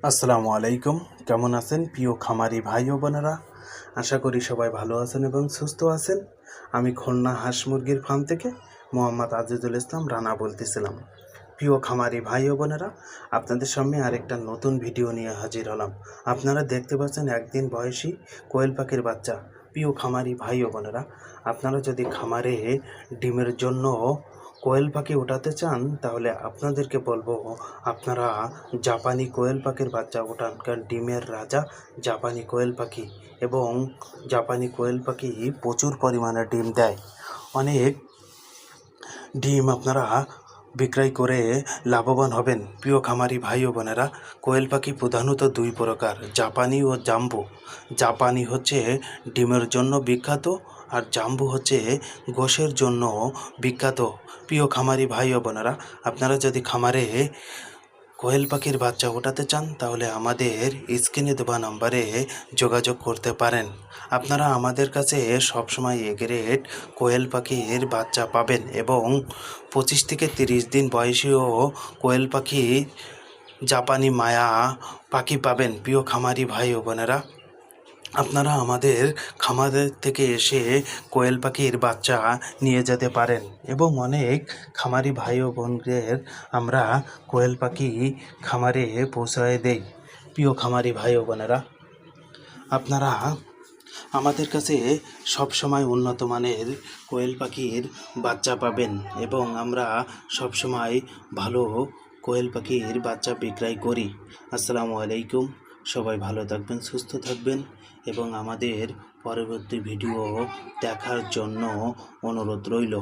আসসালামু আলাইকুম। কেমন আছেন প্রিয় খামারি ভাই ও বোনেরা? আশা করি সবাই ভালো আছেন এবং সুস্থ আছেন। আমি খুলনা হাঁস মুরগির ফার্ম থেকে মোহাম্মদ আজিজুল ইসলাম রানা বলতেছিলাম। প্রিয় খামারি ভাই ও বোনেরা, আপনাদের সামনে আরেকটা নতুন ভিডিও নিয়ে হাজির হলাম। আপনারা দেখতে পাচ্ছেন একদিন বয়সী কোয়েল পাখির বাচ্চা। প্রিয় খামারি ভাই ও বোনেরা, আপনারা যদি খামারে ডিমের জন্য কোয়েল পাখি ওঠাতে চান তাহলে আপনাদেরকে বলবো আপনারা জাপানি কোয়েল পাখির বাচ্চা ওঠান, কারণ ডিমের রাজা জাপানি কোয়েল পাখি। এবং জাপানি কোয়েল পাখি প্রচুর পরিমাণে ডিম দেয়। অনেক ডিম আপনারা বিক্রয় করে লাভবান হবেন। প্রিয় খামারি ভাই ও বোনেরা, কোয়েল পাখি প্রধানত দুই প্রকার, জাপানি ও জাম্বু। জাপানি হচ্ছে ডিমের জন্য বিখ্যাত, আর জাম্বু হচ্ছে গোশের জন্য বিখ্যাত। প্রিয় খামারি ভাই ও বোনেরা, আপনারা যদি খামারে কোয়েল পাখির বাচ্চা ওঠাতে চান তাহলে আমাদের স্ক্রিনে দেওয়া নাম্বারে যোগাযোগ করতে পারেন। আপনারা আমাদের কাছে সবসময় এ গ্রেড কোয়েল পাখির বাচ্চা পাবেন এবং 25 থেকে 30 দিন বয়সীও কোয়েল পাখি জাপানি মায়া পাখি পাবেন। প্রিয় খামারি ভাই ও বোনেরা, আপনারা আমাদের খামারের থেকে এসে কোয়েল পাখির বাচ্চা নিয়ে যেতে পারেন এবং অনেক খামারি ভাই ও বোনদের আমরা কোয়েল পাখি খামারে পৌঁছায় দেই। প্রিয় খামারি ভাই ও বোনেরা, আপনারা আমাদের কাছে সবসময় উন্নত মানের কোয়েল পাখির বাচ্চা পাবেন এবং আমরা সবসময় ভালো কোয়েল পাখির বাচ্চা বিক্রয় করি। আসসালামু আলাইকুম। সবাই ভালো থাকবেন, সুস্থ থাকবেন এবং আমাদের পরবর্তী ভিডিও দেখার জন্য অনুরোধ রইল।